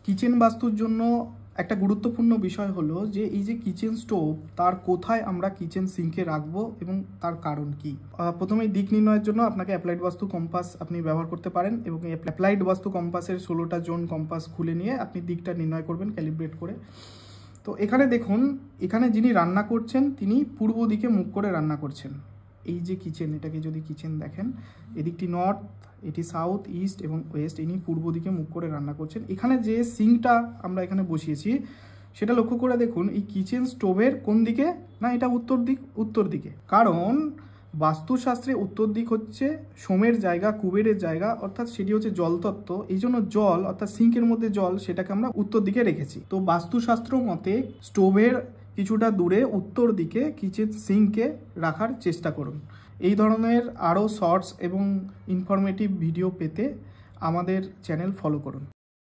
Kitchen বাস্তুর জন্য একটা গুরুত্বপূর্ণ বিষয় হলো যে এই যে কিচেন স্টোভ তার কোথায় আমরা কিচেন সিঙ্কে রাখবো এবং তার কারণ কি। প্রথমে দিক নির্ণয়ের জন্য আপনাকে অ্যাপ্লাইড বাস্তু কম্পাস আপনি ব্যবহার করতে পারেন এবং অ্যাপ্লাইড বাস্তু কম্পাসের 16টা জোন কম্পাস খুলে নিয়ে আপনি দিকটা নির্ণয় করবেন ক্যালিব্রেট করে। তো এখানে দেখুন, এখানে যিনি রান্না করছেন তিনি পূর্ব দিকে মুখ করে রান্না করছেন। এই যে কিচেন, এটাকে যদি কিচেন দেখেন, এদিকটি নর্থ, এটি সাউথ, ইস্ট এবং ওয়েস্ট, ইনি পূর্ব দিকে মুখ করে রান্না করছেন। এখানে যে সিঙ্কটা আমরা এখানে বসিয়েছি সেটা লক্ষ্য করে দেখুন, এই কিচেন স্টোভের কোন দিকে না, এটা উত্তর দিকে। কারণ বাস্তুশাস্ত্রে উত্তর দিক হচ্ছে সোমের জায়গা, কুবেরের জায়গা, অর্থাৎ সেটি হচ্ছে জলতত্ত্ব। এই জন্য জল অর্থাৎ সিঙ্কের মধ্যে জল সেটাকে আমরা উত্তর দিকে রেখেছি। তো বাস্তুশাস্ত্র মতে স্টোভের কিছুটা দূরে উত্তর দিকে কিচেন সিঙ্ককে রাখার চেষ্টা করুন। এই ধরনের আরও শর্টস এবং ইনফরমেটিভ ভিডিও পেতে আমাদের চ্যানেল ফলো করুন।